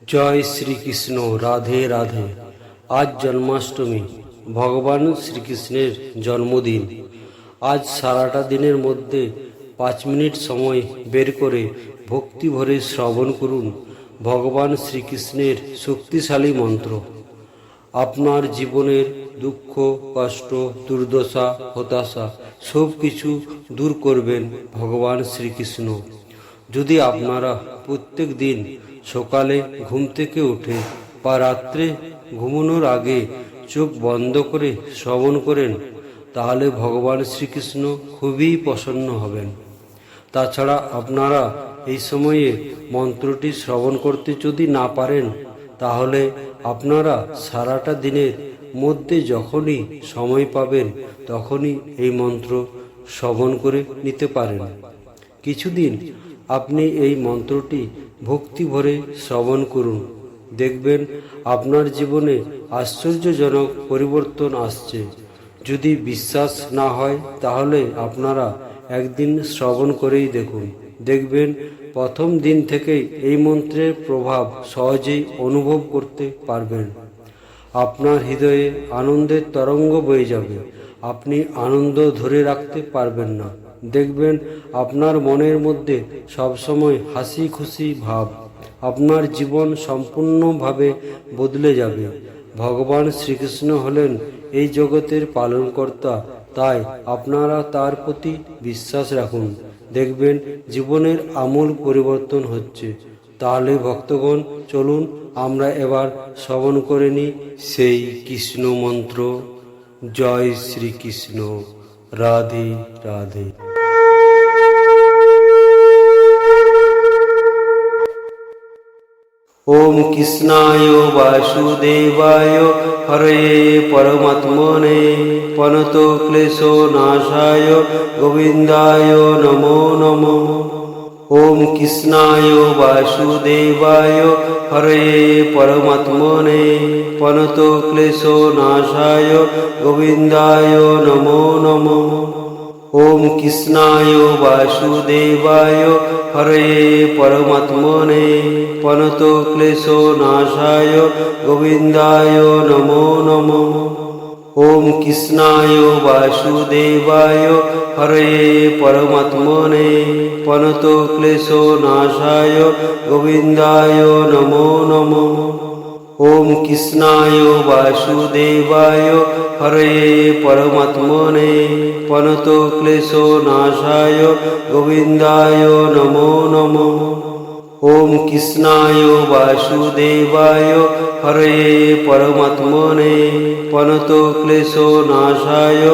জয় শ্রীকৃষ্ণ। রাধে রাধে। আজ জন্মাষ্টমী, ভগবান শ্রীকৃষ্ণের জন্মদিন। আজ সারাটা দিনের মধ্যে 5 মিনিট সময় বের করে ভক্তি ভরে শ্রবণ করুন ভগবান শ্রীকৃষ্ণের শক্তিশালী মন্ত্র। আপনার জীবনের দুঃখ, কষ্ট, দুর্দশা, হতাশা সব কিছু দূর করবেন ভগবান শ্রীকৃষ্ণ। যদি আপনারা প্রত্যেক দিন সকালে ঘুম থেকে উঠে বা রাত্রে ঘুমানোর আগে চোখ বন্ধ করে শ্রবণ করেন, তাহলে ভগবান শ্রীকৃষ্ণ খুবই প্রসন্ন হবেন। তাছাড়া আপনারা এই সময়ে মন্ত্রটি শ্রবণ করতে যদি না পারেন, তাহলে আপনারা সারাটা দিনের মধ্যে যখনই সময় পাবেন তখনই এই মন্ত্র শ্রবণ করে নিতে পারেন। কিছুদিন আপনি এই মন্ত্রটি ভক্তি ভরে শ্রবণ করুন, দেখবেন আপনার জীবনে আশ্চর্যজনক পরিবর্তন আসছে। যদি বিশ্বাস না হয় তাহলে আপনারা একদিন শ্রবণ করেই দেখুন, দেখবেন প্রথম দিন থেকেই এই মন্ত্রের প্রভাব সহজেই অনুভব করতে পারবেন। আপনার হৃদয়ে আনন্দের তরঙ্গ বয়ে যাবে, আপনি আনন্দ ধরে রাখতে পারবেন না। দেখবেন আপনার মনের মধ্যে সবসময় হাসি খুশি ভাব, আপনার জীবন সম্পূর্ণভাবে বদলে যাবে। ভগবান শ্রীকৃষ্ণ হলেন এই জগতের পালনকর্তা, তাই আপনারা তার প্রতি বিশ্বাস রাখুন, দেখবেন জীবনের আমূল পরিবর্তন হচ্ছে। তাহলে ভক্তগণ, চলুন আমরা এবার শ্রবণ করে নিই সেই কৃষ্ণ মন্ত্র। জয় শ্রীকৃষ্ণ। রাধে রাধে। ওম কৃষ্ণায় বাসুদেবায় হরে পরমাত্মনে প্রণত ক্লেশ নাশায় গোবিন্দায় নমো নমঃ। ওম কৃষ্ণায় বাসুদেবায় হরে পরমাত্মনে প্রণত ক্লেশ নাশায় গোবিন্দায় নমো নমঃ। ওম কৃষ্ণায় বাসুদেবায় হরে পরমাত্মনে প্রণত ক্লেশ নাশায় গোবিন্দায় নমো নমঃ। ওম কৃষ্ণায় বাসুদেবায় হরে পরমাত্মনে প্রণত ক্লেশ নাশায় গোবিন্দায় নমো নমঃ। ওম কৃষ্ণায় বাসুদেবায় হরে পরমাত্মনে প্রণত ক্লেশ নাশায় গোবিন্দায় নমো নমঃ। ওম কৃষ্ণায় বাসুদেবায় হরে পরমাত্মনে প্রণত ক্লেশ নাশায়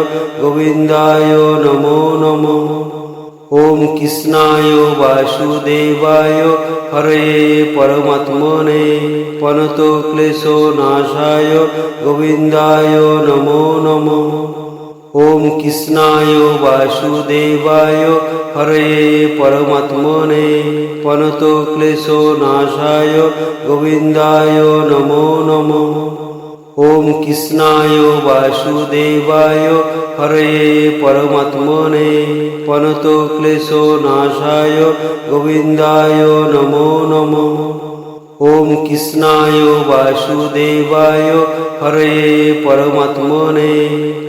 গোবিন্দায় নমো নমঃ। ওম কৃষ্ণায় বাসুদেবায় হরে পরমাত্মনে প্রণত ক্লেশ নাশায় গোবিন্দায় নমো নমঃ। ওম কৃষ্ণায় বাসুদেবায় হরে পরমাত্মনে প্রণত ক্লেশ নাশায় গোবিন্দায় নমো নমঃ। ওম কৃষ্ণায় বাসুদেবায় হরে পরমাত্মনে প্রণত ক্লেশ নাশায় গোবিন্দায় নমো নমঃ। ওম কৃষ্ণায় বাসুদেবায় হরে পরমাত্মনে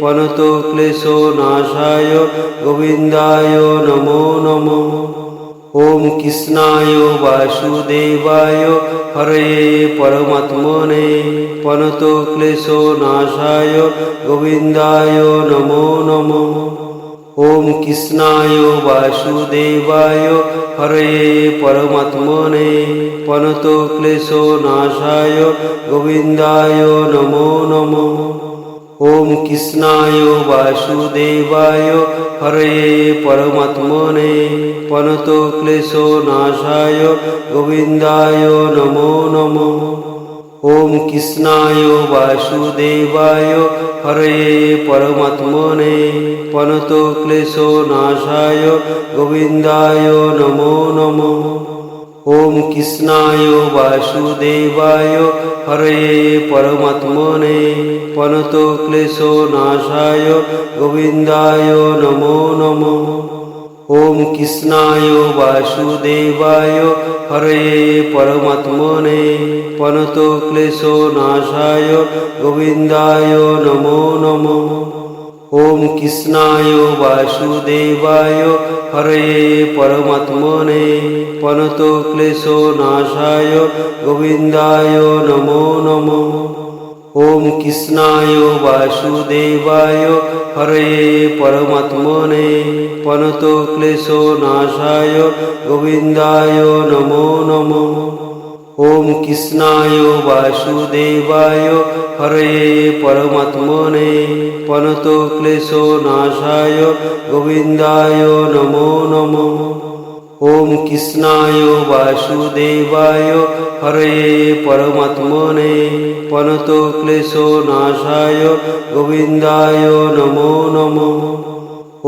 প্রণত ক্লেশ নাশায় গোবিন্দায় নমো নমঃ। ওম কৃষ্ণায় বাসুদেবায় হরে পরমাত্মনে প্রণত ক্লেশ নাশায় গোবিন্দায় নমো নমঃ। ওম কৃষ্ণায় বাসুদেবায় হরে পরমাত্মনে প্রণত ক্লেশ নাশায় গোবিন্দায় নমো নমঃ। ওম কৃষ্ণায় বাসুদেবায় হরে পরমাত্মনে প্রণত ক্লেশ নাশায় গোবিন্দায় নমো নমঃ। ওম কৃষ্ণায় বাসুদেবায় হরে পরমাত্মনে প্রণত ক্লেশ নাশায় গোবিন্দায় নমো নমঃ। ওম কৃষ্ণায় বাসুদেবায় হরে পরমাত্মনে প্রণত ক্লেশ নাশায় গোবিন্দায় নমো নমঃ। ওম কৃষ্ণায় বাসুদেবায় হরে পরমাত্মনে পনতো ক্লেশো নাশায় গোবিন্দায় নমো নমঃ। ওম কৃষ্ণায় বাসুদেবায় হরয়ে পরমাত্মনে পনতো ক্লেশো নাশায় গোবিন্দায় নমো নমঃ। ওম কৃষ্ণায় বাসুদেবায় হরয়ে পরমাত্মনে পনতো ক্লেশো নাশায় গোবিন্দায় নমো নমঃ। ওম কৃষ্ণায় বাসুদেবায় হরয়ে পরমাত্মনে পনতো ক্লেশো নাশায় গোবিন্দায় নমো নমঃ। ওম কৃষ্ণায় বাসুদেবায় হরয়ে পরমাত্মনে পনতো ক্লেশো নাশায় গোবিন্দায় নমো নমঃ।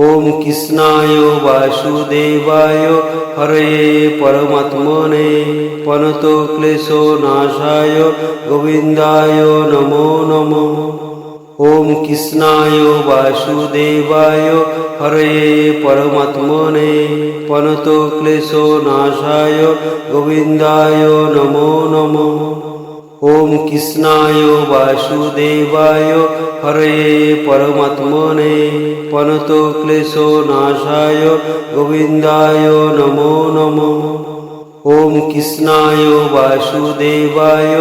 ওম কৃষ্ণায় বাসুদেবায় হরয়ে পরমাত্মনে পনতো ক্লেশো নাশায় গোবিন্দায় নমো নমঃ। ওম কৃষ্ণায় বাসুদেবায় হরয়ে পরমাত্মনে পনতো ক্লেশো নাশায় গোবিন্দায় নমো নমঃ। ওম কৃষ্ণায় বাসুদেবায় হরয়ে পরমাত্মনে পনতো ক্লেশো নাশায় গোবিন্দায় নমো নমঃ। ওম কৃষ্ণায় বাসুদেবায়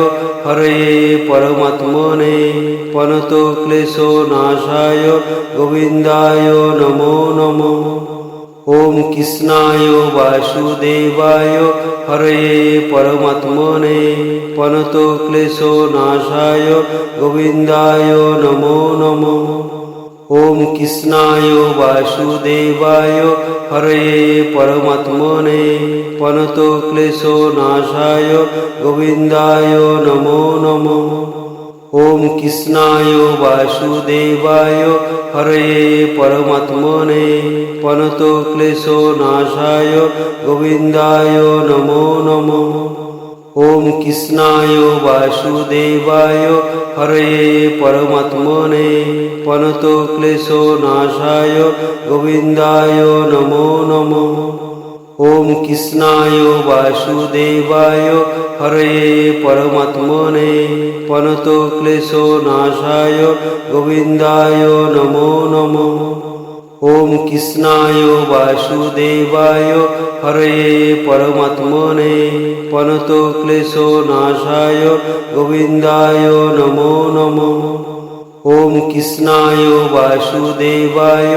হরয়ে পরমাত্মনে পনতো ক্লেশো নাশায় গোবিন্দায় নমো নমঃ। ওম কৃষ্ণায় বাসুদেবায় হরয়ে পরমাত্মনে পনতো ক্লেশো নাশায় গোবিন্দায় নমো নমঃ। ওম কৃষ্ণায় বাসুদেবায় হরয়ে পরমাত্মনে পনতো ক্লেশো নাশায় গোবিন্দায় নমো নমঃ। ওম কৃষ্ণায় বাসুদেবায় হরয়ে পরমাত্মনে পনতো ক্লেশো নাশায় গোবিন্দায় নমো নমঃ। ওম কৃষ্ণায় বাসুদেবায় হরয়ে পরমাত্মনে পনতো ক্লেশো নাশায় গোবিন্দায় নমো নমঃ। ওম কৃষ্ণায় বাসুদেবায় হরয়ে পরমাত্মনে পনতো ক্লেশো নাশায় গোবিন্দায় নমো নমঃ। ওম কৃষ্ণায় বাসুদেবায় হরয়ে পরমাত্মনে পনতো ক্লেশো নাশায় গোবিন্দায় নমো নমঃ। ওম কৃষ্ণায় বাসুদেবায়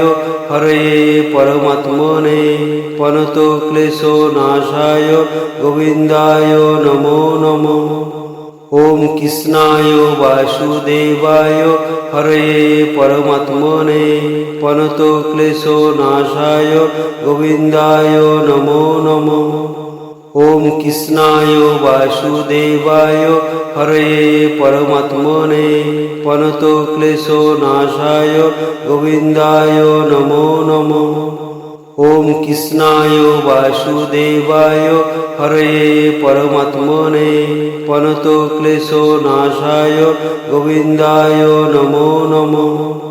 হরয়ে পরমাত্মনে পনতো ক্লেশো নাশায় গোবিন্দায় নমো নমঃ। ওম কৃষ্ণায় বাসুদেবায় হরয়ে পরমাত্মনে পনতো ক্লেশো নাশায় গোবিন্দায় নমো নমঃ। ওম কৃষ্ণায় বাসুদেবায় হরয়ে পরমাত্মনে পনতো ক্লেশো নাশায় গোবিন্দায় নমো নমঃ। ওম কৃষ্ণায় বাসুদেবায় হরয়ে পরমাত্মনে পনতো ক্লেশো নাশায় গোবিন্দায় নমো নমঃ।